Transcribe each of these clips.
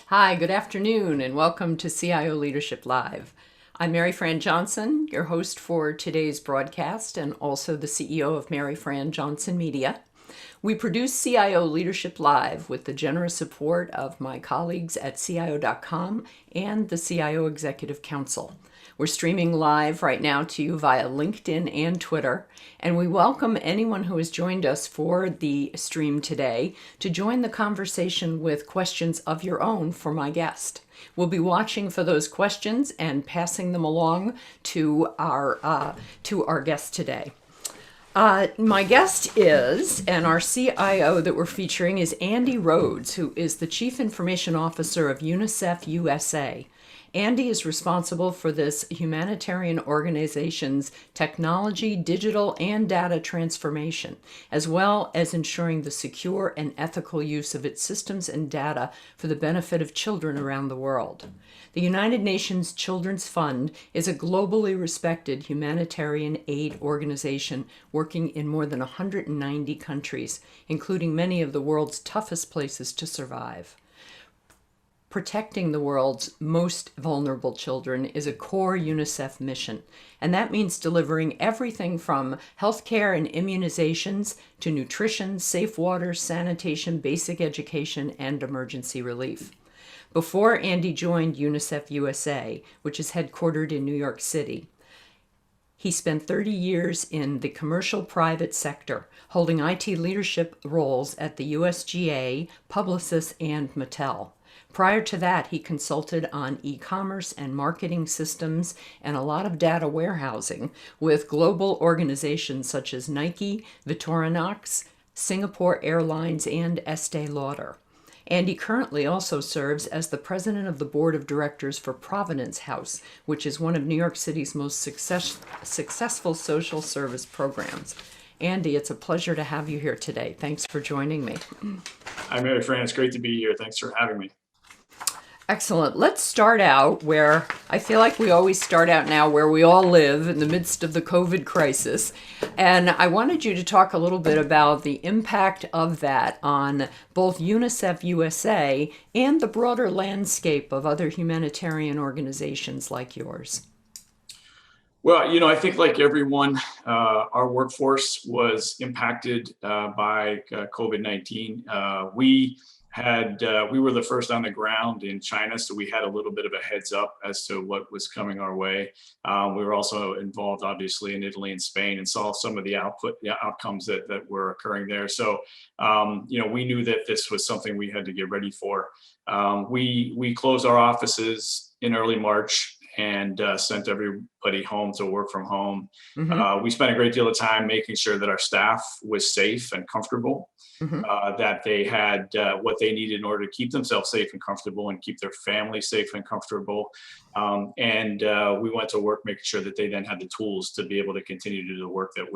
Hi, good afternoon, and welcome to CIO Leadership Live. I'm Mary Fran Johnson, your host for today's broadcast, and also the CEO of Mary Fran Johnson Media. We produce CIO Leadership Live with the generous support of my colleagues at CIO.com and the CIO Executive Council. We're streaming live right now to you via LinkedIn and Twitter, and we welcome anyone who has joined us for the stream today to join the conversation with questions of your own for my guest. We'll be watching for those questions and passing them along to our guest today. My guest is, and our CIO that we're featuring is Andy Rhodes, who is the Chief Information Officer of UNICEF USA. Andy is responsible for this humanitarian organization's technology, digital, and data transformation, as well as ensuring the secure and ethical use of its systems and data for the benefit of children around the world. The United Nations Children's Fund is a globally respected humanitarian aid organization working in more than 190 countries, including many of the world's toughest places to survive. Protecting the world's most vulnerable children is a core UNICEF mission, and that means delivering everything from healthcare and immunizations to nutrition, safe water, sanitation, basic education, and emergency relief. Before Andy joined UNICEF USA, which is headquartered in New York City, he spent 30 years in the commercial private sector, holding IT leadership roles at the USGA, Publicis, and Mattel. Prior to that, he consulted on e-commerce and marketing systems and a lot of data warehousing with global organizations such as Nike, Victorinox, Singapore Airlines, and Estee Lauder. Andy currently also serves as the president of the board of directors for Providence House, which is one of New York City's most successful social service programs. Andy, it's a pleasure to have you here today. Thanks for joining me. Hi, Mary Fran. It's great to be here. Thanks for having me. Excellent. Let's start out where I feel like we always start out now, where we all live in the midst of the COVID crisis. And I wanted you to talk a little bit about the impact of that on both UNICEF USA and the broader landscape of other humanitarian organizations like yours. Well, I think like everyone, our workforce was impacted by COVID-19. We were the first on the ground in China, so we had a little bit of a heads up as to what was coming our way. We were also involved, obviously, in Italy and Spain, and saw some of the outcomes that were occurring there. So, we knew that this was something we had to get ready for. We closed our offices in early March and sent everybody home to work from home. Mm-hmm. We spent a great deal of time making sure that our staff was safe and comfortable, Mm-hmm. that they had what they needed in order to keep themselves safe and comfortable and keep their family safe and comfortable. And we went to work making sure that they then had the tools to be able to continue to do the work that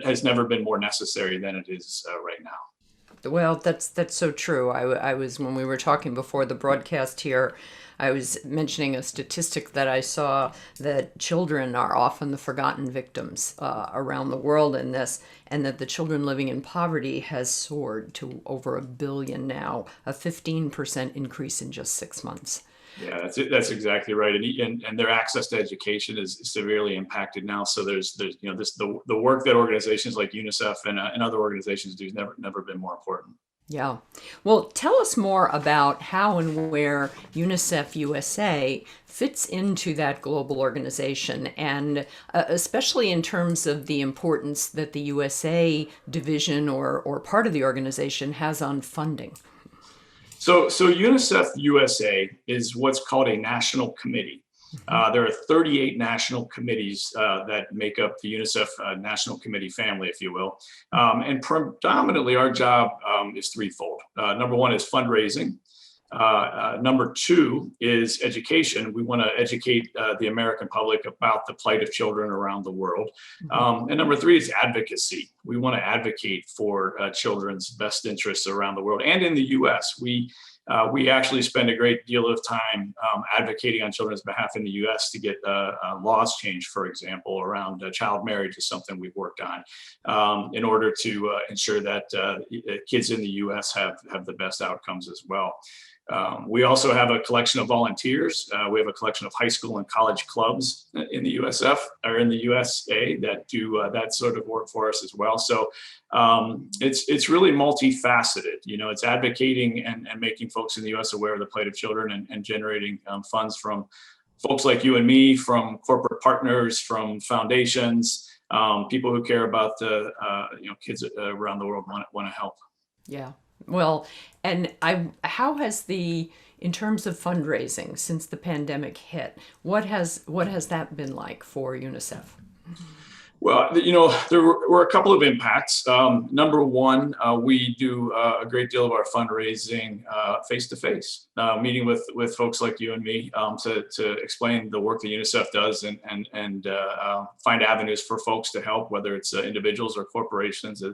has never been more necessary than it is right now. Well, that's so true. I was, when we were talking before the broadcast here, I was mentioning a statistic that I saw that children are often the forgotten victims around the world in this, and that the children living in poverty has soared to over 1 billion now, a 15% increase in just 6 months. Yeah, that's exactly right, and their access to education is severely impacted now. So there's the work that organizations like UNICEF and other organizations do has never been more important. Yeah. Well, tell us more about how and where UNICEF USA fits into that global organization, and especially in terms of the importance that the USA division or part of the organization has on funding. So UNICEF USA is what's called a national committee. Mhm. There are 38 national committees that make up the UNICEF National Committee family, if you will. And predominantly, our job is threefold. Number one is fundraising. Number two is education. We want to educate the American public about the plight of children around the world. Mhm. And number three is advocacy. We want to advocate for children's best interests around the world and in the US. We actually spend a great deal of time advocating on children's behalf in the U.S. to get laws changed, for example, around child marriage is something we've worked on in order to ensure that kids in the U.S. have the best outcomes as well. We also have a collection of volunteers. We have a collection of high school and college clubs in the USF or in the USA that do that sort of work for us as well. So it's really multifaceted. It's advocating and making folks in the US aware of the plight of children and generating funds from folks like you and me, from corporate partners, from foundations, people who care about the kids around the world want to help. Yeah. Well, and how has in terms of fundraising since the pandemic hit, what has that been like for UNICEF? Well, there were a couple of impacts. Number one, we do a great deal of our fundraising face-to-face, meeting with folks like you and me to explain the work that UNICEF does and find avenues for folks to help, whether it's individuals or corporations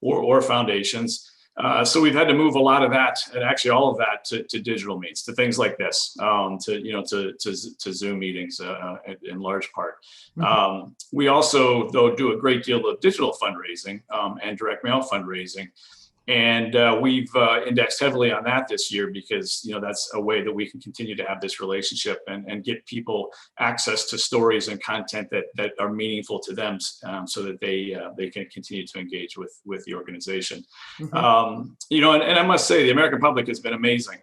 or foundations. So we've had to move a lot of that, and actually all of that, to digital means, to things like this, to Zoom meetings in large part. Mm-hmm. We also, though, do a great deal of digital fundraising and direct mail fundraising. And we've indexed heavily on that this year because, that's a way that we can continue to have this relationship and get people access to stories and content that are meaningful to them so that they can continue to engage with the organization. Mm-hmm. And I must say, the American public has been amazing.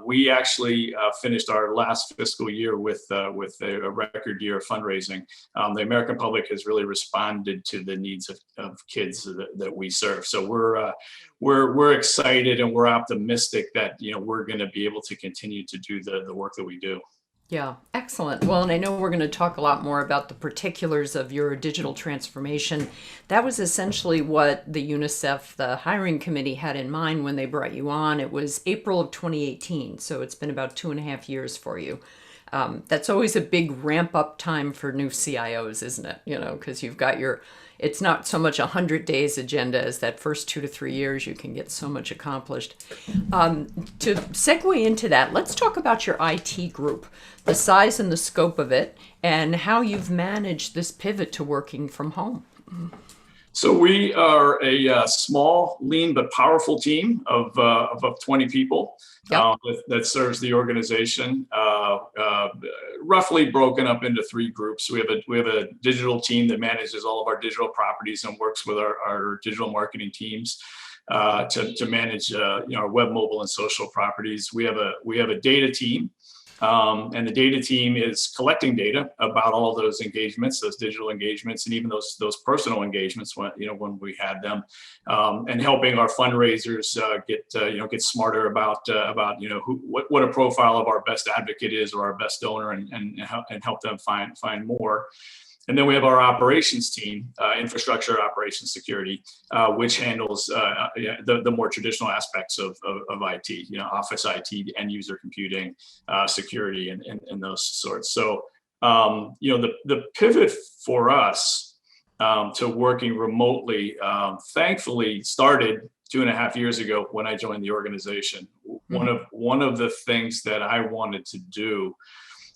We actually finished our last fiscal year with a record year of fundraising. The American public has really responded to the needs of kids that we serve. So we're excited and we're optimistic that we're going to be able to continue to do the work that we do. Yeah, excellent. Well, and I know we're going to talk a lot more about the particulars of your digital transformation. That was essentially what the UNICEF, the hiring committee, had in mind when they brought you on. It was April of 2018, so it's been about 2.5 years for you. That's always a big ramp up time for new CIOs, isn't it? Because you've got it's not so much 100 days agenda as that first 2 to 3 years you can get so much accomplished. To segue into that, let's talk about your IT group, the size and the scope of it, and how you've managed this pivot to working from home. So we are a small, lean, but powerful team of 20 people. Yep. That serves the organization, roughly broken up into 3 groups. We have a digital team that manages all of our digital properties and works with our digital marketing teams to manage our web, mobile, and social properties. We have a data team. And the data team is collecting data about all of those engagements, those digital engagements, and even those personal engagements when we had them, and helping our fundraisers get smarter about what a profile of our best advocate is or our best donor, and help them find more. And then we have our operations team, infrastructure, operations, security, which handles the more traditional aspects of IT, office IT, end user computing, security, and those sorts. So, the pivot for us to working remotely, thankfully, started 2.5 years ago when I joined the organization. Mm-hmm. One of the things that I wanted to do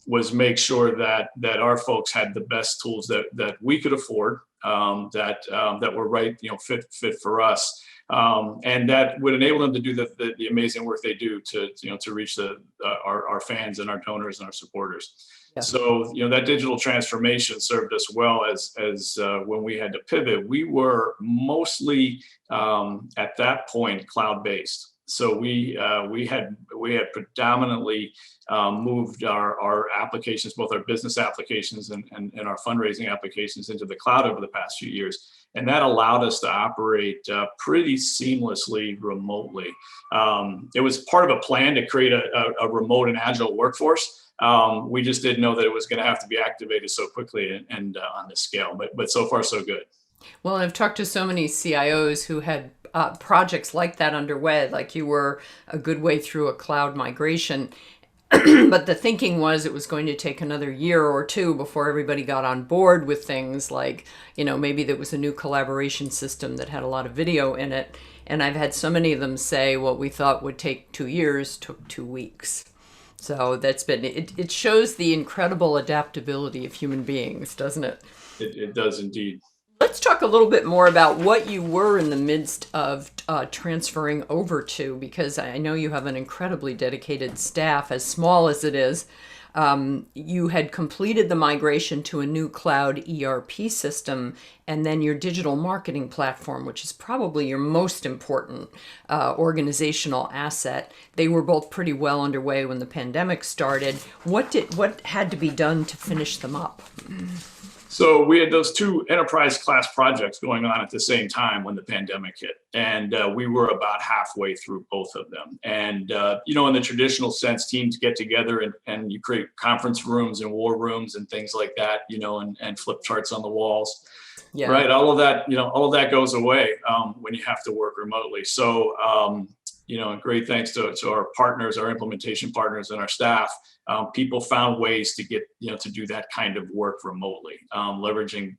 was make sure that our folks had the best tools that we could afford, that were right, fit for us, and that would enable them to do the amazing work they do to reach our fans and our donors and our supporters. Yeah. So that digital transformation served us well as when we had to pivot. We were mostly at that point cloud-based. So we had predominantly moved our applications, both our business applications and our fundraising applications, into the cloud over the past few years, and that allowed us to operate pretty seamlessly remotely. It was part of a plan to create a remote and agile workforce. We just didn't know that it was going to have to be activated so quickly and on this scale. But so far, so good. Well, I've talked to so many CIOs who had projects like that underway, like you were a good way through a cloud migration. But the thinking was it was going to take another year or 2 before everybody got on board with things like, maybe there was a new collaboration system that had a lot of video in it. And I've had so many of them say what we thought would take 2 years took 2 weeks. So that's it shows the incredible adaptability of human beings, doesn't it? It does indeed. Let's talk a little bit more about what you were in the midst of transferring over to, because I know you have an incredibly dedicated staff, as small as it is. You had completed the migration to a new cloud ERP system, and then your digital marketing platform, which is probably your most important organizational asset. They were both pretty well underway when the pandemic started. What had to be done to finish them up? So we had those two enterprise class projects going on at the same time when the pandemic hit, and we were about halfway through both of them. And in the traditional sense, teams get together and you create conference rooms and war rooms and things like that, and flip charts on the walls. Yeah. Right. All of that goes away when you have to work remotely. So, great thanks to our partners, our implementation partners, and our staff. People found ways to get, to do that kind of work remotely, leveraging,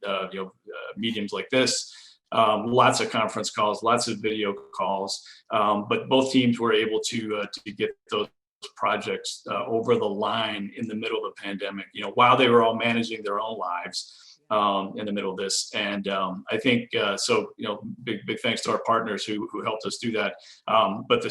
mediums like this, lots of conference calls, lots of video calls. But both teams were able to get those projects over the line in the middle of the pandemic, while they were all managing their own lives. In the middle of this, and I think big thanks to our partners who helped us do that. But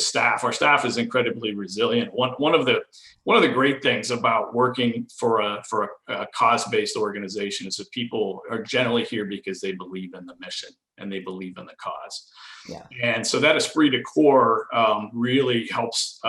our staff is incredibly resilient. One of the great things about working for a cause-based organization is that people are generally here because they believe in the mission and they believe in the cause. Yeah. And so that esprit de corps really helps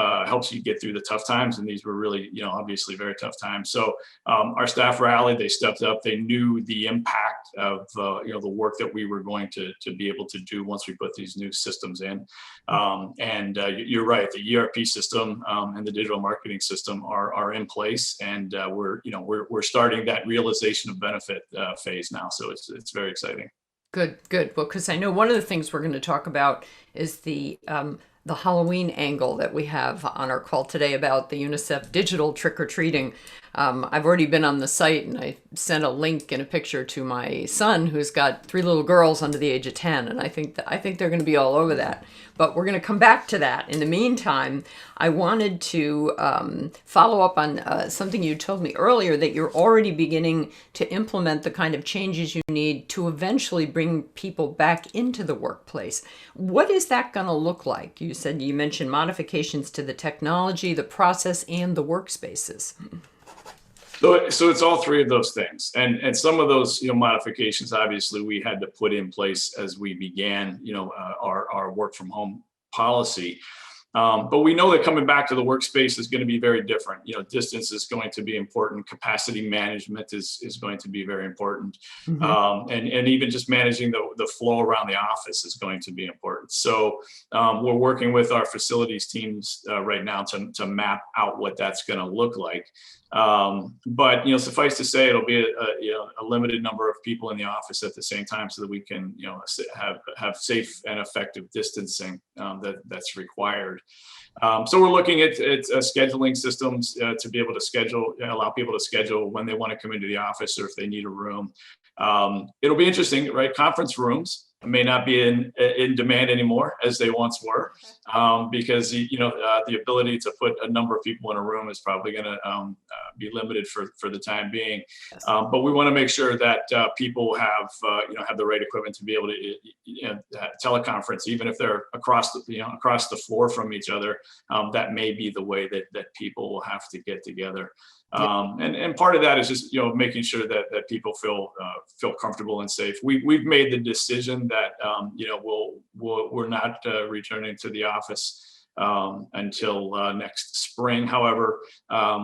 you get through the tough times. And these were really, obviously very tough times. So our staff rallied, they stepped up, they knew the impact of, the work that we were going to be able to do once we put these new systems in. You're right, the ERP system and the digital marketing system are in place. And we're starting that realization of benefit phase now. So it's very exciting. Good. Well, because I know one of the things we're going to talk about is the Halloween angle that we have on our call today about the UNICEF digital trick-or-treating. I've already been on the site, and I sent a link and a picture to my son, who's got 3 little girls under the age of 10, and I think they're going to be all over that. But we're going to come back to that. In the meantime, I wanted to follow up on something you told me earlier, that you're already beginning to implement the kind of changes you need to eventually bring people back into the workplace. What is that going to look like? You mentioned modifications to the technology, the process, and the workspaces. So it's all three of those things, and some of those modifications obviously we had to put in place as we began our work from home policy. But we know that coming back to the workspace is going to be very different. Distance is going to be important. Capacity management is going to be very important. Mm-hmm. And even just managing the flow around the office is going to be important. So we're working with our facilities teams right now to map out what that's going to look like. But suffice to say, it'll be a limited number of people in the office at the same time, so that we can have safe and effective distancing that's required. So we're looking at scheduling systems to be able to allow people to schedule when they want to come into the office or if they need a room. It'll be interesting, right? Conference rooms may not be in demand anymore as they once were, because the ability to put a number of people in a room is probably going to be limited for the time being. But we want to make sure that people have the right equipment to be able to teleconference, even if they're across the floor from each other. That may be the way that people will have to get together. And part of that is just making sure that people feel comfortable and safe. We've made the decision that we're not returning to the office until next spring. However,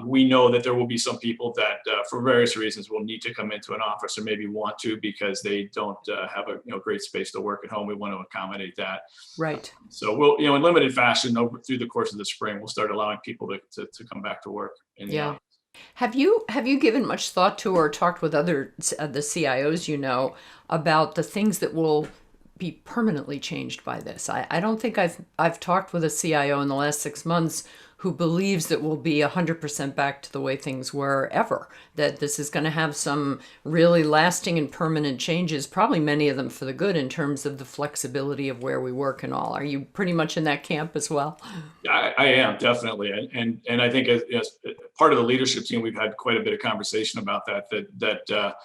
we know that there will be some people that for various reasons will need to come into an office, or maybe want to because they don't have a great space to work at home. We want to accommodate that. Right. So we'll in limited fashion through the course of the spring, we'll start allowing people to come back to work in the office. Have you given much thought to or talked with the CIOs about the things that will be permanently changed by this? I don't think I've talked with a CIO in the last 6 months who believes that we'll be 100% back to the way things were ever, that this is going to have some really lasting and permanent changes, probably many of them for the good in terms of the flexibility of where we work and all. Are you pretty much in that camp as well? I am, definitely. And I think as part of the leadership team, we've had quite a bit of conversation about that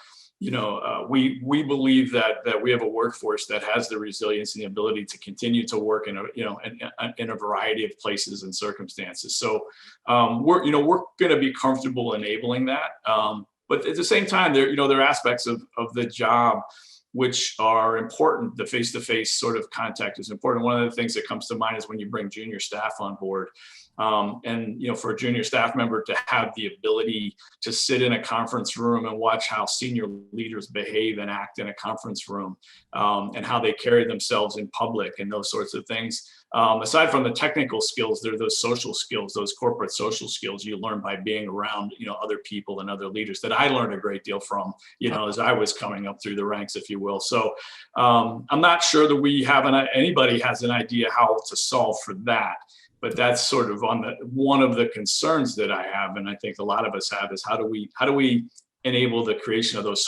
we believe that we have a workforce that has the resilience and the ability to continue to work in a variety of places and circumstances. So we're going to be comfortable enabling that. But at the same time, there are aspects of the job which are important. The face-to-face sort of contact is important. One of the things that comes to mind is when you bring junior staff on board. For a junior staff member to have the ability to sit in a conference room and watch how senior leaders behave and act in a conference room, and how they carry themselves in public and those sorts of things. Aside from the technical skills, there are those social skills, those corporate social skills you learn by being around, other people and other leaders that I learned a great deal from, as I was coming up through the ranks, if you will. So I'm not sure that anybody has an idea how to solve for that. But that's sort of one of the concerns that I have, and I think a lot of us have, is how do we enable the creation of those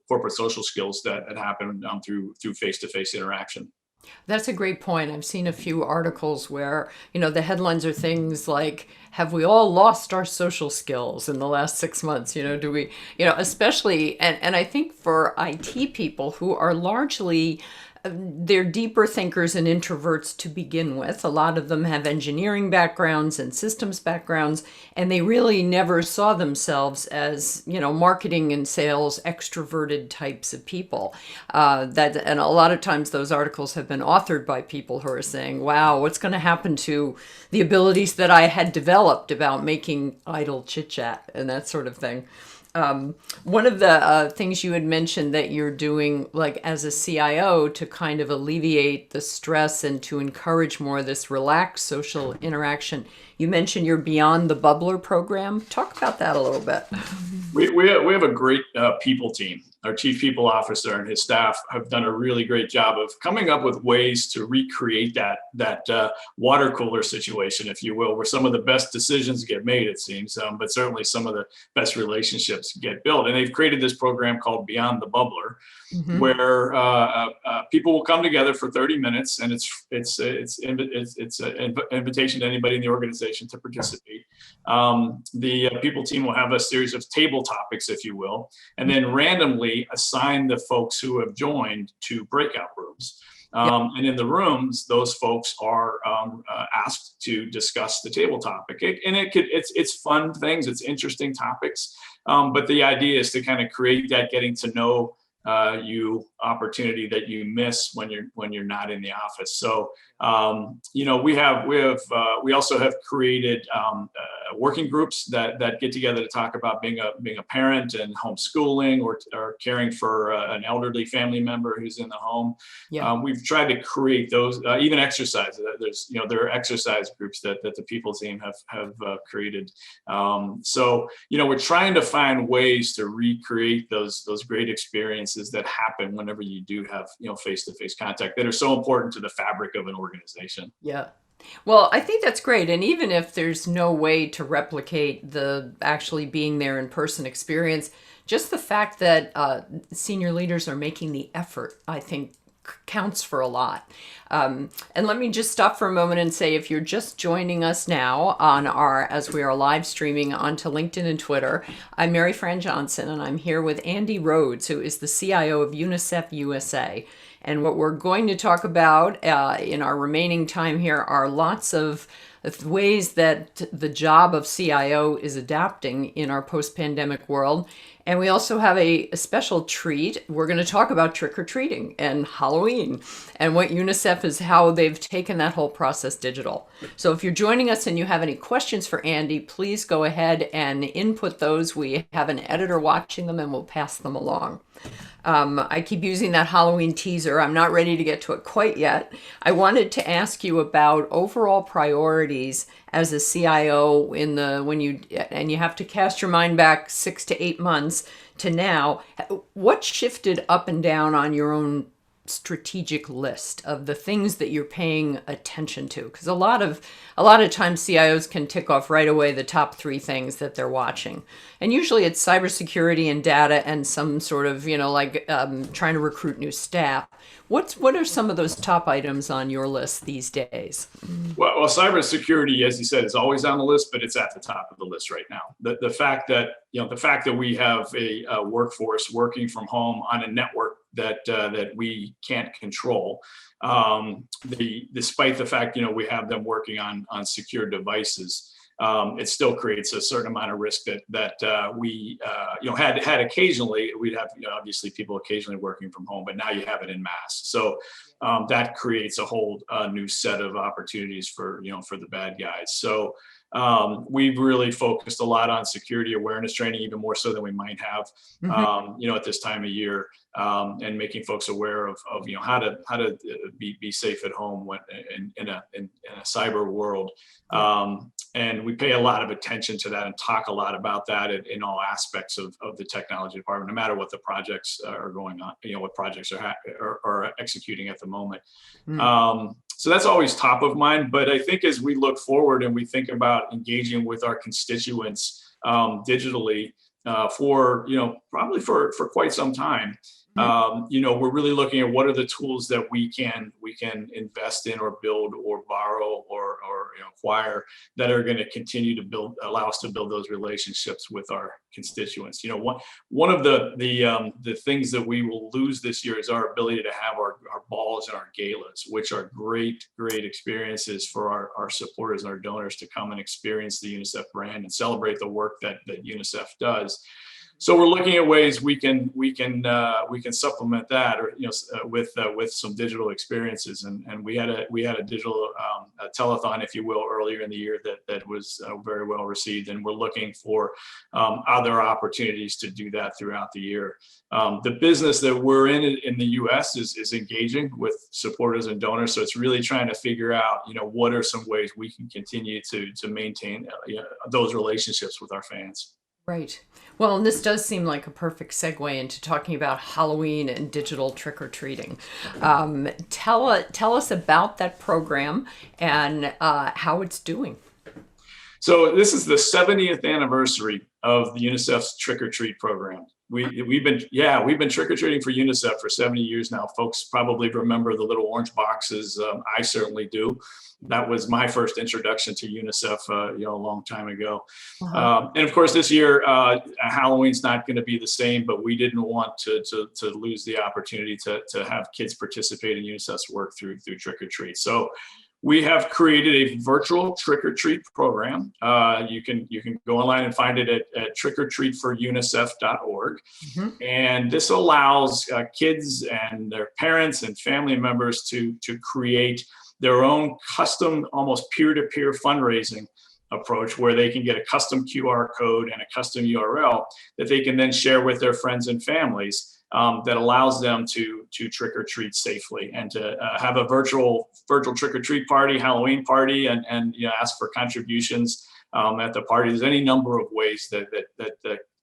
corporate social skills that happen through face-to-face interaction. That's a great point. I've seen a few articles where, the headlines are things like, have we all lost our social skills in the last 6 months? Do we, especially, and I think for IT people who are largely, they're deeper thinkers and introverts to begin with. A lot of them have engineering backgrounds and systems backgrounds, and they really never saw themselves as, marketing and sales extroverted types of people. And a lot of times those articles have been authored by people who are saying, wow, what's going to happen to the abilities that I had developed about making idle chit chat and that sort of thing. One of the things you had mentioned that you're doing, like as a CIO, to kind of alleviate the stress and to encourage more of this relaxed social interaction, you mentioned your Beyond the Bubbler program. Talk about that a little bit. We have a great people team. Our chief people officer and his staff have done a really great job of coming up with ways to recreate that water cooler situation, if you will, where some of the best decisions get made, it seems, but certainly some of the best relationships get built. And they've created this program called Beyond the Bubbler, where people will come together for 30 minutes, and it's an invitation to anybody in the organization to participate. The people team will have a series of table topics, if you will, and then randomly assign the folks who have joined to breakout rooms. And in the rooms, those folks are asked to discuss the table topic. It's fun things, it's interesting topics, but the idea is to kind of create that getting to know you opportunity that you miss when you're not in the office. So we also have created working groups that get together to talk about being a parent and homeschooling or caring for an elderly family member who's in the home. We've tried to create those, even exercise. There are exercise groups that the people team have created. So we're trying to find ways to recreate those great experiences that happen whenever you do have face-to-face contact that are so important to the fabric of an organization. Yeah. Well, I think that's great. And even if there's no way to replicate the actually being there in person experience, just the fact that senior leaders are making the effort, I think, counts for a lot. And let me just stop for a moment and say, if you're just joining us now as we are live streaming onto LinkedIn and Twitter, I'm Mary Fran Johnson, and I'm here with Andy Rhodes, who is the CIO of UNICEF USA. And what we're going to talk about in our remaining time here are lots of ways that the job of CIO is adapting in our post-pandemic world. And we also have a special treat. We're going to talk about trick-or-treating and Halloween and what UNICEF is, how they've taken that whole process digital. So if you're joining us and you have any questions for Andy, please go ahead and input those. We have an editor watching them and we'll pass them along. I keep using that Halloween teaser. I'm not ready to get to it quite yet. I wanted to ask you about overall priorities as a CIO when you have to cast your mind back 6 to 8 months to now. What shifted up and down on your own strategic list of the things that you're paying attention to? Because a lot of times CIOs can tick off right away the top 3 things that they're watching, and usually it's cybersecurity and data and some sort of trying to recruit new staff. What are some of those top items on your list these days? Well, cybersecurity, as you said, is always on the list, but it's at the top of the list right now. The fact that we have a workforce working from home on a network that we can't control, despite the fact we have them working on secure devices. It still creates a certain amount of risk that we had occasionally. We'd have obviously people occasionally working from home, but now you have it in mass. So that creates a whole new set of opportunities for the bad guys. So we've really focused a lot on security awareness training, even more so than we might have, at this time of year, and making folks aware of how to be safe at home when in a cyber world. And we pay a lot of attention to that and talk a lot about that in all aspects of the technology department, no matter what the projects are going on, what projects are executing at the moment. So that's always top of mind. But I think as we look forward and we think about engaging with our constituents digitally for probably for quite some time, we're really looking at what are the tools that we can invest in or build or borrow or acquire that are going to continue to allow us to build those relationships with our constituents. One of the things that we will lose this year is our ability to have our balls and our galas, which are great experiences for our supporters and our donors to come and experience the UNICEF brand and celebrate the work that UNICEF does. So we're looking at ways we can supplement that, or with some digital experiences, and we had a digital a telethon, if you will, earlier in the year that was very well received, and we're looking for other opportunities to do that throughout the year. The business that we're in the U.S. is engaging with supporters and donors, so it's really trying to figure out what are some ways we can continue to maintain those relationships with our fans. Right. Well, and this does seem like a perfect segue into talking about Halloween and digital trick-or-treating. Tell us about that program and how it's doing. So this is the 70th anniversary of the UNICEF's Trick-or-Treat program. We've been trick-or-treating for UNICEF for 70 years now. Folks probably remember the little orange boxes. I certainly do. That was my first introduction to UNICEF, a long time ago. And of course, this year, Halloween's not going to be the same, but we didn't want to lose the opportunity to have kids participate in UNICEF's work through Trick-or-Treat. So we have created a virtual trick-or-treat program. You can go online and find it at trickortreatforunicef.org. And this allows kids and their parents and family members to create their own custom, almost peer-to-peer fundraising approach, where they can get a custom QR code and a custom URL that they can then share with their friends and families, that allows them to trick-or-treat safely and to have a virtual trick-or-treat party, Halloween party, and ask for contributions at the party. There's any number of ways that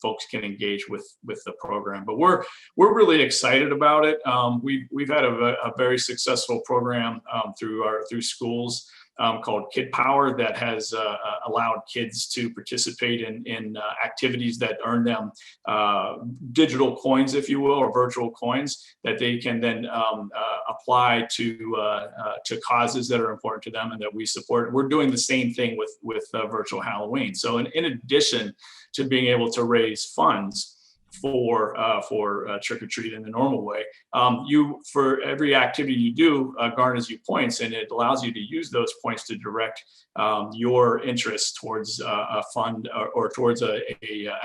folks can engage with the program, but we're really excited about it. We've had a very successful program through schools called Kid Power that has allowed kids to participate in activities that earn them digital coins, if you will, or virtual coins that they can then apply to causes that are important to them and that we support. We're doing the same thing with virtual Halloween. So in addition to being able to raise funds for trick-or-treat in the normal way, you, for every activity you do, garners you points, and it allows you to use those points to direct your interest towards a fund or towards an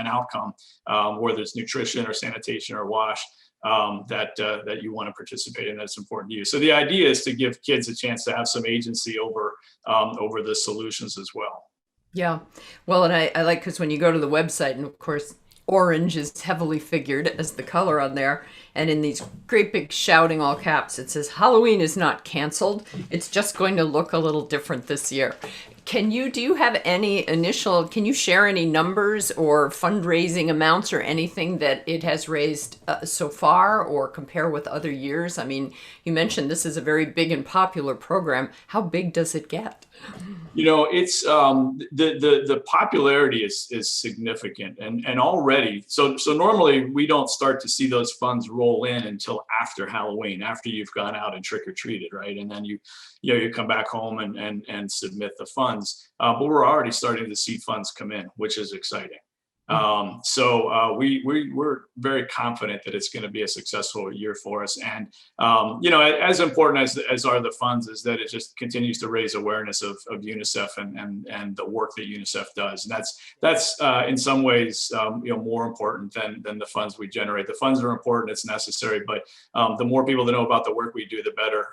outcome, whether it's nutrition or sanitation or WASH, that you want to participate in, that's important to you. So the idea is to give kids a chance to have some agency over the solutions as well. Yeah. Well, and I like, because when you go to the website, and of course, orange is heavily figured as the color on there, and in these great big shouting all caps, it says Halloween is not canceled. It's just going to look a little different this year. Do you have any can you share any numbers or fundraising amounts or anything that it has raised so far, or compare with other years? I mean, you mentioned this is a very big and popular program. How big does it get? It's the popularity is significant, and already so normally we don't start to see those funds roll in until after Halloween, after you've gone out and trick or treated, right? And then you come back home and submit the funds. But we're already starting to see funds come in, which is exciting. We're very confident that it's going to be a successful year for us. And, as important as are the funds, is that it just continues to raise awareness of UNICEF and the work that UNICEF does. And that's in some ways, more important than the funds we generate. The funds are important, it's necessary, but the more people that know about the work we do, the better.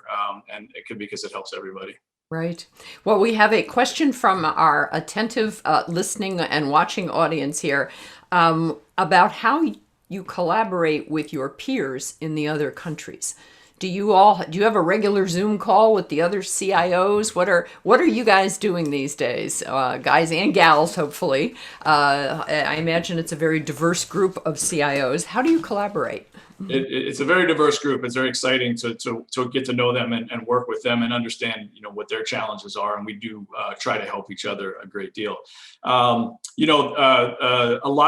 And it could, because it helps everybody. Right. Well, we have a question from our attentive listening and watching audience here about how you collaborate with your peers in the other countries. Do you have a regular Zoom call with the other CIOs? What are you guys doing these days, guys and gals? Hopefully, I imagine it's a very diverse group of CIOs. How do you collaborate? It's a very diverse group. It's very exciting to get to know them and work with them and understand, what their challenges are. And we do try to help each other a great deal. A lot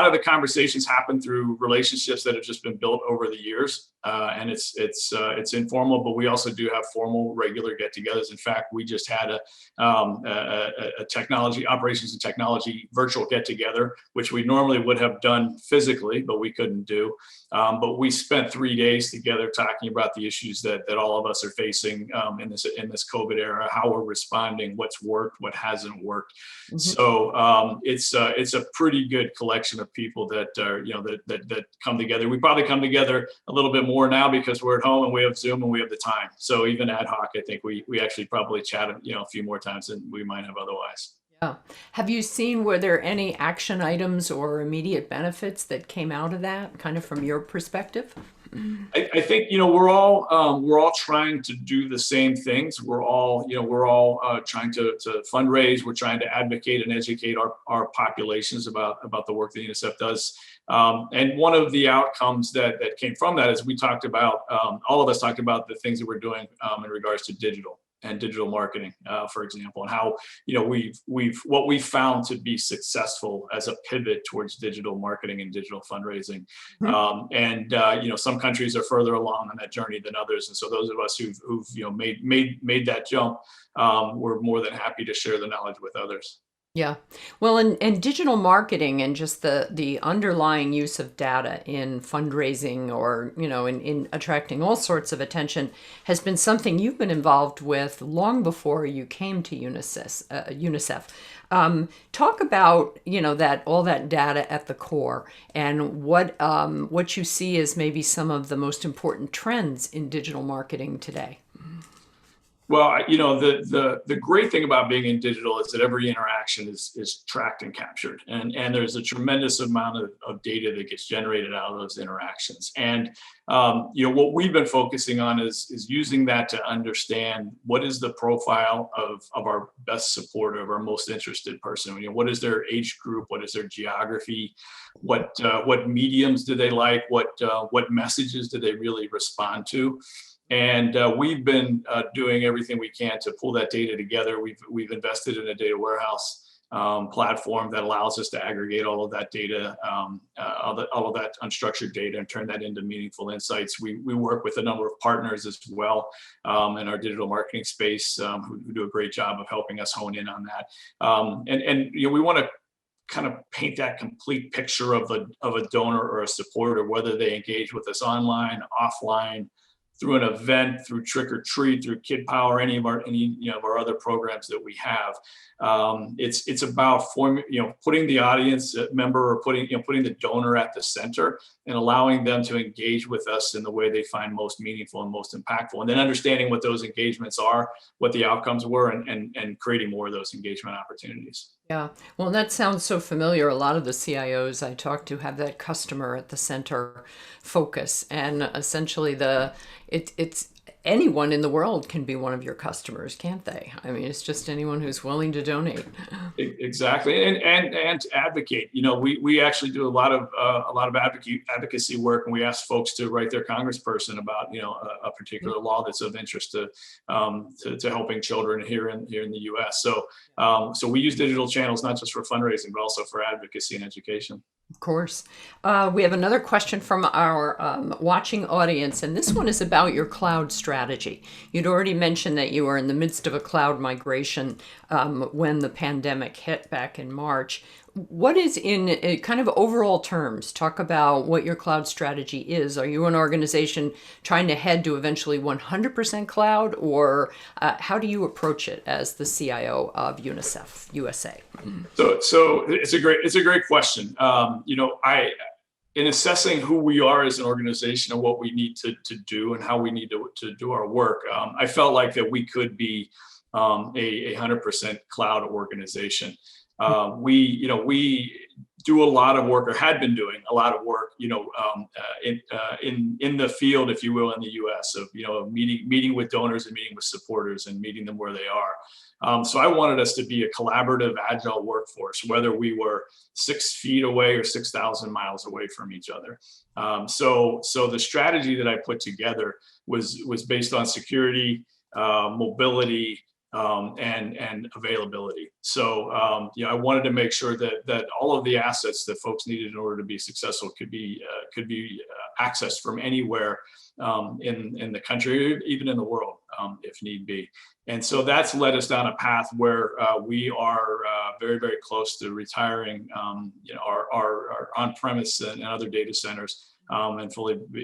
of the conversations happen through relationships that have just been built over the years. And it's informal, but we also do have formal, regular get-togethers. In fact, we just had a technology operations and technology virtual get-together, which we normally would have done physically, but we couldn't do. But we spent 3 days together talking about the issues that all of us are facing in this COVID era, how we're responding, what's worked, what hasn't worked. Mm-hmm. So it's a pretty good collection of people that that come together. We probably come together a little bit more now because we're at home and we have Zoom and we have the time. So even ad hoc, I think we actually probably chat a few more times than we might have otherwise. Yeah. Have you seen, were there any action items or immediate benefits that came out of that, kind of from your perspective? I think we're all trying to do the same things. We're all trying to fundraise. We're trying to advocate and educate our populations about the work that UNICEF does. And one of the outcomes that came from that is we talked about, all of us talked about the things that we're doing in regards to digital and digital marketing, for example, and how what we found to be successful as a pivot towards digital marketing and digital fundraising. Mm-hmm. Some countries are further along on that journey than others, and so those of us who've made that jump, we're more than happy to share the knowledge with others. Yeah. Well, and digital marketing and just the underlying use of data in fundraising or, in attracting all sorts of attention has been something you've been involved with long before you came to UNICEF. Talk about, that all that data at the core and what you see as maybe some of the most important trends in digital marketing today. Well, the great thing about being in digital is that every interaction is tracked and captured, and there's a tremendous amount of data that gets generated out of those interactions. And what we've been focusing on is using that to understand what is the profile of our best supporter, of our most interested person. What is their age group? What is their geography? What mediums do they like? What messages do they really respond to? And we've been doing everything we can to pull that data together. We've invested in a data warehouse platform that allows us to aggregate all of that data, all of that unstructured data, and turn that into meaningful insights. We work with a number of partners as well in our digital marketing space who do a great job of helping us hone in on that. We want to kind of paint that complete picture of a donor or a supporter, whether they engage with us online, offline, through an event, through Trick or Treat, through Kid Power, any of our other programs that we have. It's about putting the audience member or putting the donor at the center and allowing them to engage with us in the way they find most meaningful and most impactful, and then understanding what those engagements are, what the outcomes were, and creating more of those engagement opportunities. Yeah, well, that sounds so familiar. A lot of the CIOs I talk to have that customer at the center focus, and essentially anyone in the world can be one of your customers, can't they? I mean, it's just anyone who's willing to donate. Exactly, and to advocate. We actually do a lot of advocacy work, and we ask folks to write their congressperson about a particular law that's of interest to helping children here in the U.S. So we use digital channels not just for fundraising but also for advocacy and education. Of course. We have another question from our watching audience, and this one is about your cloud strategy. You'd already mentioned that you were in the midst of a cloud migration when the pandemic hit back in March. What is, in kind of overall terms, talk about what your cloud strategy is? Are you an organization trying to head to eventually 100% cloud, or how do you approach it as the CIO of UNICEF USA? So it's a great question. In assessing who we are as an organization and what we need to do and how we need to do our work, I felt like that we could be a 100% cloud organization. We do a lot of work, or had been doing a lot of work, in the field, if you will, in the U.S. of meeting with donors and meeting with supporters and meeting them where they are. So I wanted us to be a collaborative, agile workforce, whether we were 6 feet away or 6,000 miles away from each other. So the strategy that I put together was based on security, mobility, and availability. So I wanted to make sure that all of the assets that folks needed in order to be successful could be accessed from anywhere in the country, even in the world, if need be. And so that's led us down a path where we are very, very close to retiring our on-premise and other data centers, and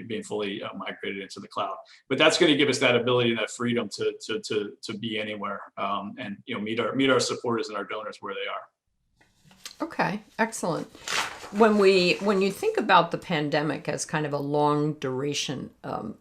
being fully migrated into the cloud. But that's going to give us that ability and that freedom to be anywhere, and meet our supporters and our donors where they are. Okay, excellent. When you think about the pandemic as kind of a long duration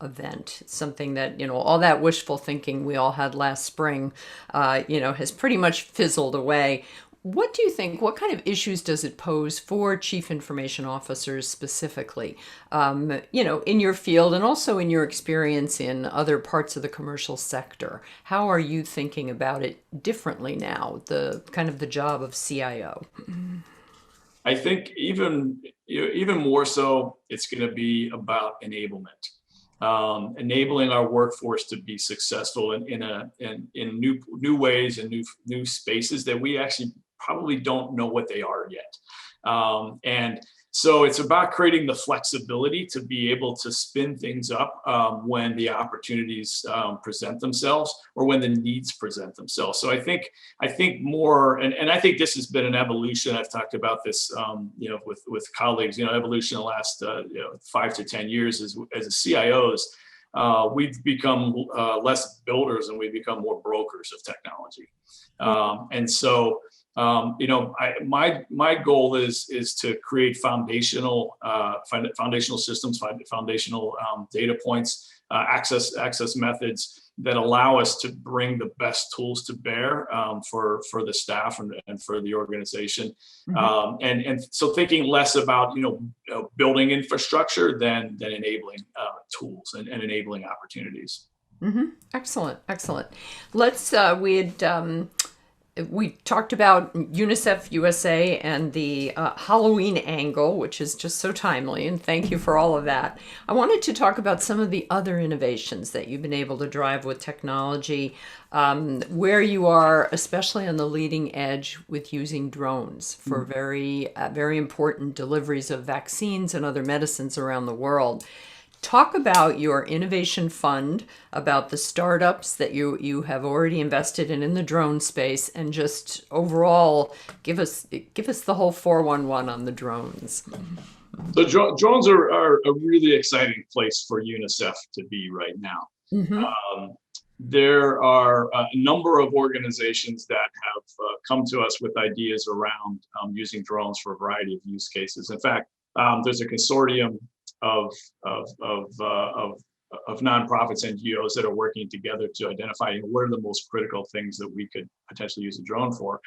event, something that all that wishful thinking we all had last spring, has pretty much fizzled away. What do you think, what kind of issues does it pose for chief information officers specifically, in your field and also in your experience in other parts of the commercial sector? How are you thinking about it differently now, the kind of the job of CIO? I think even more so, it's going to be about enablement. Enabling our workforce to be successful in new ways and new spaces that we actually probably don't know what they are yet. And so it's about creating the flexibility to be able to spin things up when the opportunities present themselves, or when the needs present themselves. So I think more, and I think this has been an evolution. I've talked about this, with colleagues. Evolution in the last 5 to 10 years as CIOs. We've become less builders and we've become more brokers of technology. And so my goal is to create foundational systems, foundational data points, access methods that allow us to bring the best tools to bear for the staff and for the organization. Mm-hmm. And so thinking less about building infrastructure than enabling tools and enabling opportunities. Mm-hmm. Excellent. Let's we talked about UNICEF USA and the Halloween angle, which is just so timely, and thank you for all of that. I wanted to talk about some of the other innovations that you've been able to drive with technology, where you are, especially on the leading edge with using drones for very important deliveries of vaccines and other medicines around the world. Talk about your innovation fund, about the startups that you have already invested in the drone space, and just overall give us the whole 411 on the drones. So drones are a really exciting place for UNICEF to be right now. Mm-hmm. There are a number of organizations that have come to us with ideas around using drones for a variety of use cases. In fact, there's a consortium of nonprofits, NGOs that are working together to identify what are the most critical things that we could potentially use a drone for.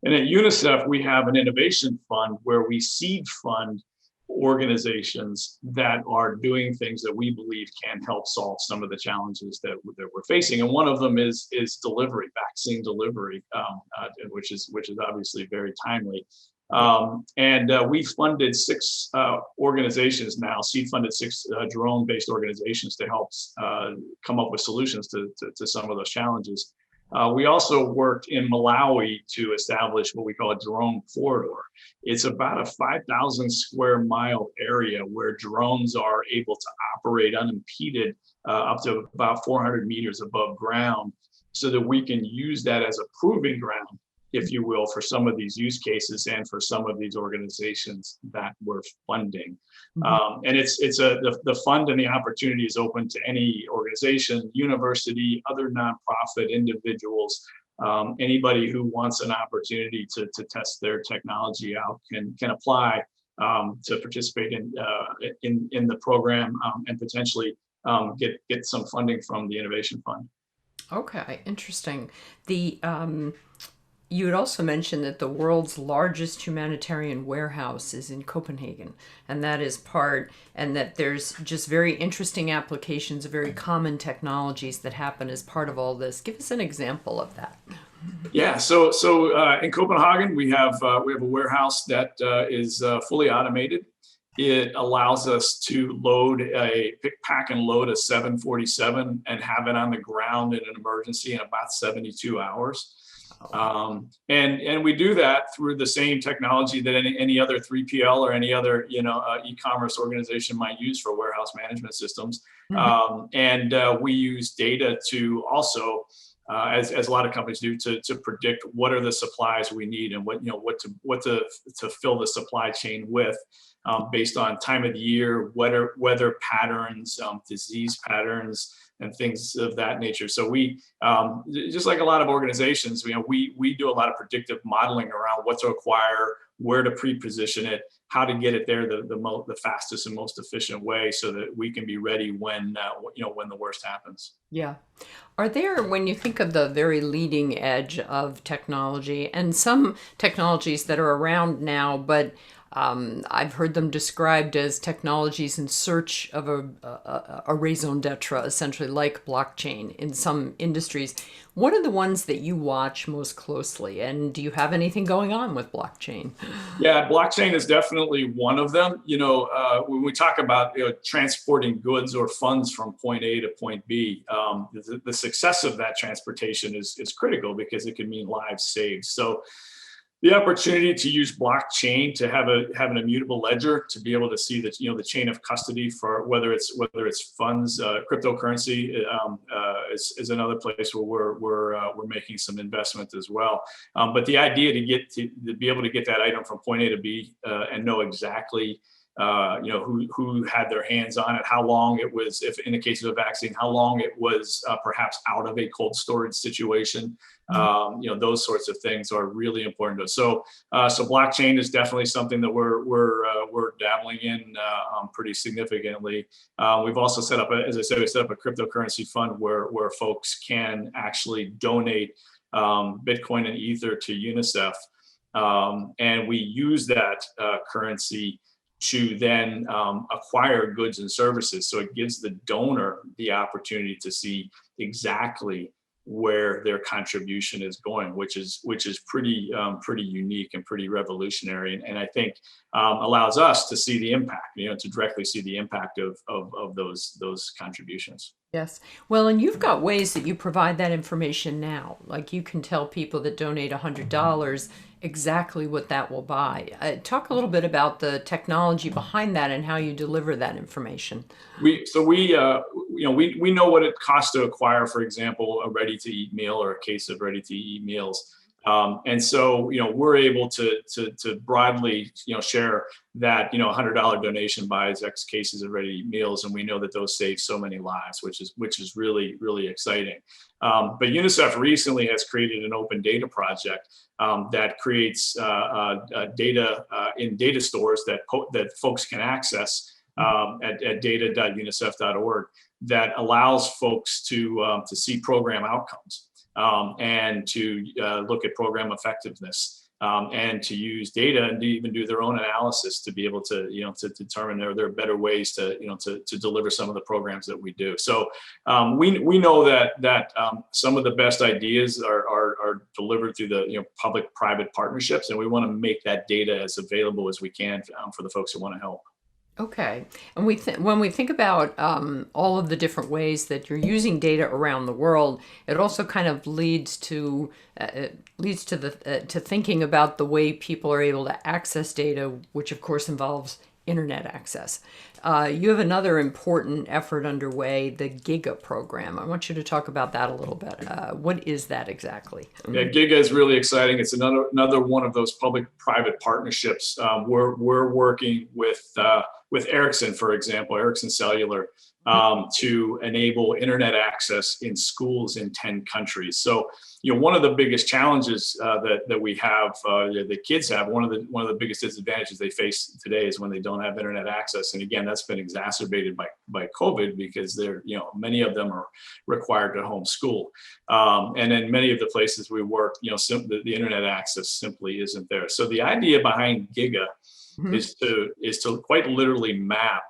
And at UNICEF, we have an innovation fund where we seed fund organizations that are doing things that we believe can help solve some of the challenges that we're facing. And one of them is delivery, vaccine delivery, which is obviously very timely. And we funded six organizations now, seed funded six drone-based organizations to help come up with solutions to some of those challenges. We also worked in Malawi to establish what we call a drone corridor. It's about a 5,000 square mile area where drones are able to operate unimpeded up to about 400 meters above ground, so that we can use that as a proving ground, if you will, for some of these use cases and for some of these organizations that we're funding. And the fund and the opportunity is open to any organization, university, other nonprofit, individuals, anybody who wants an opportunity to test their technology out can apply to participate in the program, and potentially get some funding from the Innovation Fund. Okay, interesting. The You had also mentioned that the world's largest humanitarian warehouse is in Copenhagen, and that is and that there's just very interesting applications of very common technologies that happen as part of all this. Give us an example of that. Yeah, so in Copenhagen, we have a warehouse that is fully automated. It allows us to pick, pack, and load a 747 and have it on the ground in an emergency in about 72 hours. And we do that through the same technology that any other 3PL or any other e-commerce organization might use for warehouse management systems. And we use data to also, as a lot of companies do, to predict what are the supplies we need and what to fill the supply chain with, based on time of the year, weather patterns, disease patterns, and things of that nature. So we, just like a lot of organizations, we do a lot of predictive modeling around what to acquire, where to pre-position it, how to get it there the fastest and most efficient way, so that we can be ready when the worst happens. Yeah. When you think of the very leading edge of technology, and some technologies that are around now, but I've heard them described as technologies in search of a raison d'etre, essentially like blockchain in some industries. What are the ones that you watch most closely? And do you have anything going on with blockchain? Yeah, blockchain is definitely one of them. When we talk about transporting goods or funds from point A to point B, the success of that transportation is critical, because it can mean lives saved. So the opportunity to use blockchain to have an immutable ledger, to be able to see the chain of custody for whether it's funds, cryptocurrency is another place where we're making some investment as well. But the idea to be able to get that item from point A to B, and know exactly who had their hands on it, how long it was, if in the case of a vaccine, how long it was perhaps out of a cold storage situation. Those sorts of things are really important to us. So blockchain is definitely something that we're dabbling in pretty significantly. We've also set up, as I said, we set up a cryptocurrency fund where folks can actually donate Bitcoin and Ether to UNICEF, and we use that currency to then acquire goods and services. So it gives the donor the opportunity to see exactly where their contribution is going, which is pretty unique and pretty revolutionary, and I think allows us to see the impact, to directly see the impact of those contributions. Yes. Well, and you've got ways that you provide that information now. Like, you can tell people that donate $100 exactly what that will buy. Talk a little bit about the technology behind that and how you deliver that information. We know what it costs to acquire, for example, a ready-to-eat meal or a case of ready-to-eat meals. And so, we're able to broadly, share that, $100 donation buys X cases of ready-to-eat meals, and we know that those save so many lives, which is really, really exciting. But UNICEF recently has created an open data project that creates data in data stores that folks can access at data.unicef.org, that allows folks to see program outcomes. And to look at program effectiveness, and to use data and to even do their own analysis to be able to, to determine there are better ways to, to deliver some of the programs that we do. So we know that some of the best ideas are delivered through the public-private partnerships, and we want to make that data as available as we can for the folks who want to help. Okay. And when we think about all of the different ways that you're using data around the world, it also kind of leads to to thinking about the way people are able to access data, which of course involves internet access. You have another important effort underway, the GIGA program. I want you to talk about that a little bit. What is that exactly? Yeah, GIGA is really exciting. It's another one of those public-private partnerships. We're working with Ericsson, for example, Ericsson Cellular, to enable internet access in schools in 10 countries. So, one of the biggest challenges that we have, the kids have, one of the biggest disadvantages they face today is when they don't have internet access. And again, that's been exacerbated by COVID, because they're, many of them are required to homeschool. And in many of the places we work, the internet access simply isn't there. So the idea behind GIGA is to quite literally map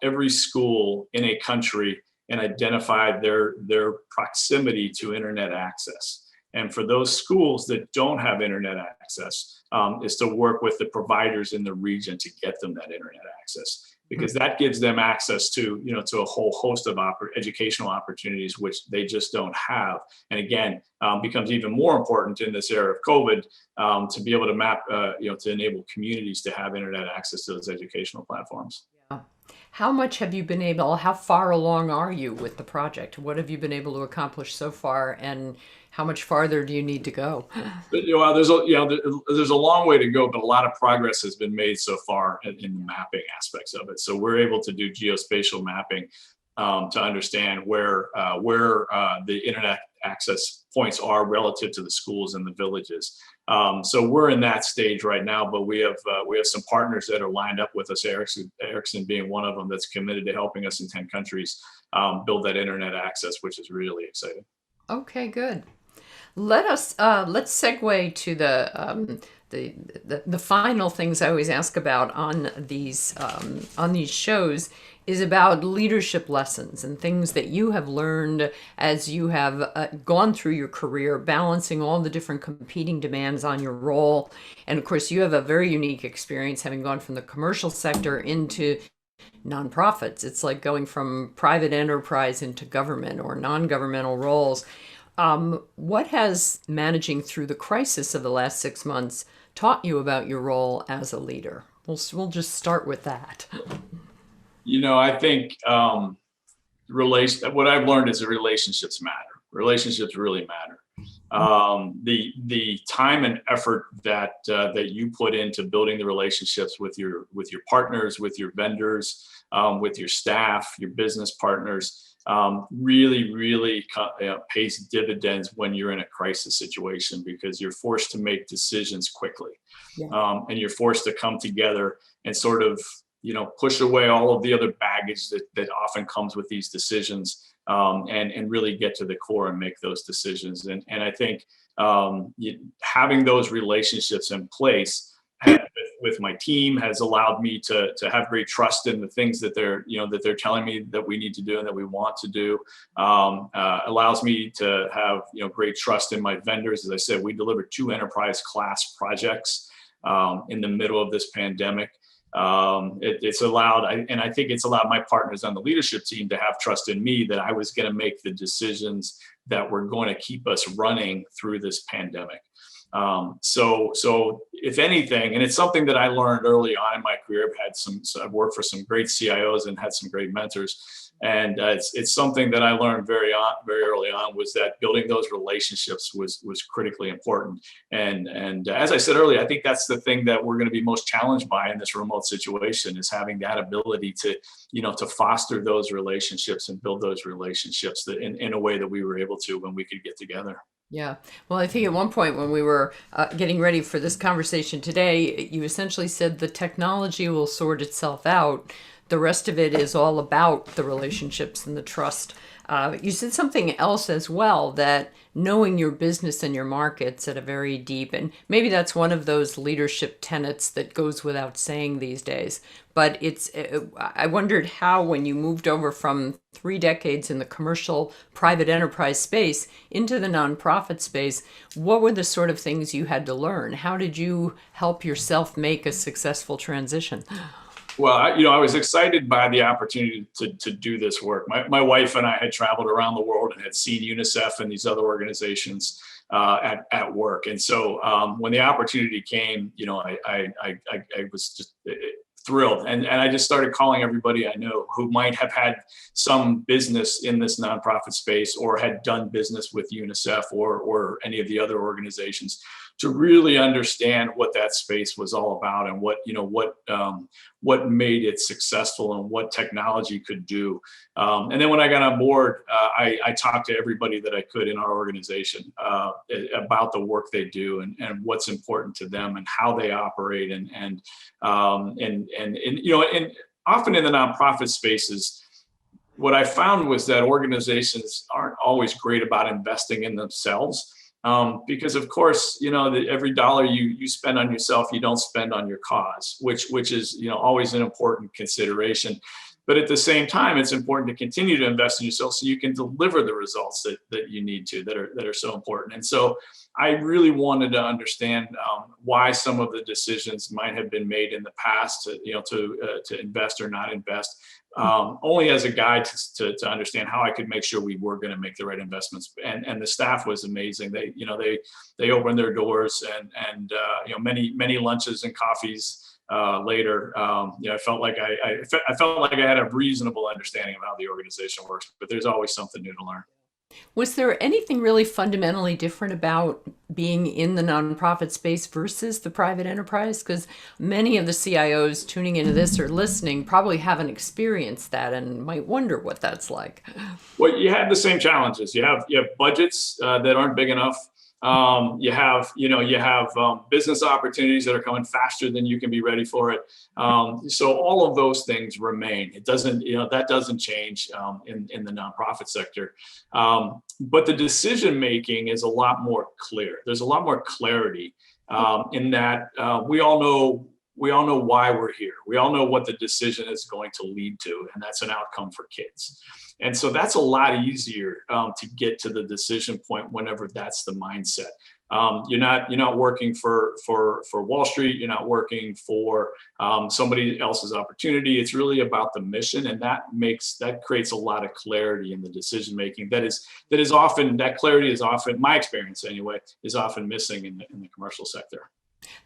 every school in a country and identify their proximity to internet access. And for those schools that don't have internet access, is to work with the providers in the region to get them that internet access, because that gives them access to, to a whole host of educational opportunities which they just don't have. And again, becomes even more important in this era of COVID, to be able to map, to enable communities to have internet access to those educational platforms. Yeah. How much have you been able, how far along are you with the project? What have you been able to accomplish so far, and how much farther do you need to go? But, there's a long way to go, but a lot of progress has been made so far in the mapping aspects of it. So we're able to do geospatial mapping to understand where the internet access points are relative to the schools and the villages. So we're in that stage right now, but we have some partners that are lined up with us, Ericsson being one of them, that's committed to helping us in 10 countries build that internet access, which is really exciting. Okay, good. Let's segue to the final things I always ask about on these shows, is about leadership lessons and things that you have learned as you have gone through your career, balancing all the different competing demands on your role. And of course, you have a very unique experience having gone from the commercial sector into nonprofits. It's like going from private enterprise into government or non-governmental roles. What has managing through the crisis of the last 6 months taught you about your role as a leader? We'll just start with that. I think what I've learned is that relationships matter. Relationships really matter. The time and effort that you put into building the relationships with your partners, with your vendors, with your staff, your business partners, really pays dividends when you're in a crisis situation, because you're forced to make decisions quickly. Yeah. And you're forced to come together and sort of, push away all of the other baggage that often comes with these decisions, and really get to the core and make those decisions. And I think having those relationships in place with my team has allowed me to have great trust in the things that they're telling me that we need to do and that we want to do. Allows me to have great trust in my vendors. As I said, we delivered 2 enterprise class projects in the middle of this pandemic. It's allowed, and I think it's allowed my partners on the leadership team to have trust in me that I was going to make the decisions that were going to keep us running through this pandemic. So if anything, and it's something that I learned early on in my career, I've worked for some great CIOs and had some great mentors. And it's something that I learned very early on, was that building those relationships was critically important. And as I said earlier, I think that's the thing that we're going to be most challenged by in this remote situation, is having that ability to foster those relationships and build those relationships that in a way that we were able to when we could get together. Yeah. Well, I think at one point when we were getting ready for this conversation today, you essentially said the technology will sort itself out. The rest of it is all about the relationships and the trust. You said something else as well, that knowing your business and your markets at a very deep, and maybe that's one of those leadership tenets that goes without saying these days. But I wondered how, when you moved over from 3 decades in the commercial private enterprise space into the nonprofit space, what were the sort of things you had to learn? How did you help yourself make a successful transition? Well, I was excited by the opportunity to do this work. My wife and I had traveled around the world and had seen UNICEF and these other organizations at work. And so when the opportunity came, I was just thrilled. And I just started calling everybody I know who might have had some business in this nonprofit space or had done business with UNICEF or any of the other organizations, to really understand what that space was all about and what made it successful and what technology could do. And then when I got on board, I talked to everybody that I could in our organization about the work they do and what's important to them and how they operate and often in the nonprofit spaces, what I found was that organizations aren't always great about investing in themselves. Because of course, every dollar you spend on yourself, you don't spend on your cause, which is, always an important consideration. But at the same time, it's important to continue to invest in yourself so you can deliver the results that you need to, that are so important. And so I really wanted to understand why some of the decisions might have been made in the past to invest or not invest. Only as a guide to understand how I could make sure we were going to make the right investments. And the staff was amazing. They opened their doors and many lunches and coffees later. I felt like I felt like I had a reasonable understanding of how the organization works. But there's always something new to learn. Was there anything really fundamentally different about being in the nonprofit space versus the private enterprise? Because many of the CIOs tuning into this or listening probably haven't experienced that and might wonder what that's like. Well, you have the same challenges. You have budgets that aren't big enough. You have business opportunities that are coming faster than you can be ready for it. So all of those things remain. It doesn't, that doesn't change in the nonprofit sector. But the decision making is a lot more clear. There's a lot more clarity in that we all know why we're here. We all know what the decision is going to lead to, and that's an outcome for kids. And so that's a lot easier to get to the decision point whenever that's the mindset. You're not working for Wall Street. You're not working for somebody else's opportunity. It's really about the mission, and that creates a lot of clarity in the decision making. That clarity is often, my experience anyway, is often missing in the commercial sector.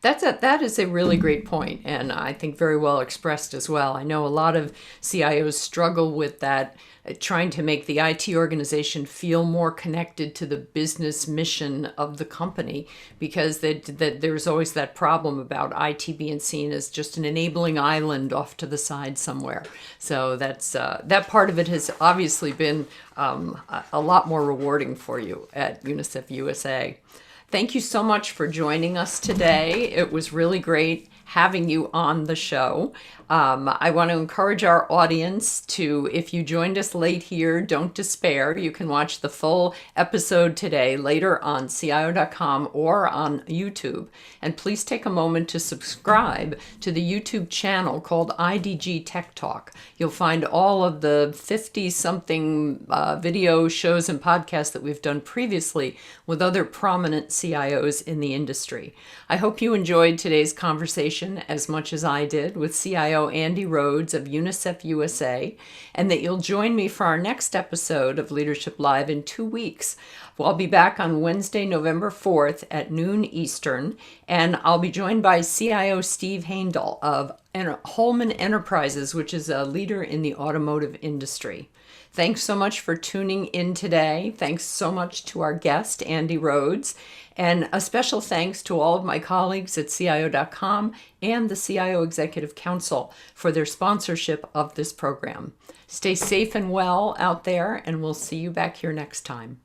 That is a really great point, and I think very well expressed as well. I know a lot of CIOs struggle with that, trying to make the IT organization feel more connected to the business mission of the company, because there's always that problem about IT being seen as just an enabling island off to the side somewhere. So that part of it has obviously been a lot more rewarding for you at UNICEF USA. Thank you so much for joining us today. It was really great having you on the show. I want to encourage our audience to, if you joined us late here, don't despair. You can watch the full episode today later on CIO.com or on YouTube. And please take a moment to subscribe to the YouTube channel called IDG Tech Talk. You'll find all of the 50-something video shows and podcasts that we've done previously with other prominent CIOs in the industry. I hope you enjoyed today's conversation as much as I did with CIO Andy Rhodes of UNICEF USA, and that you'll join me for our next episode of Leadership Live in 2 weeks. Well, I'll be back on Wednesday, November 4th at noon Eastern, and I'll be joined by CIO Steve Haendel of Holman Enterprises, which is a leader in the automotive industry. Thanks so much for tuning in today. Thanks so much to our guest, Andy Rhodes. And a special thanks to all of my colleagues at CIO.com and the CIO Executive Council for their sponsorship of this program. Stay safe and well out there, and we'll see you back here next time.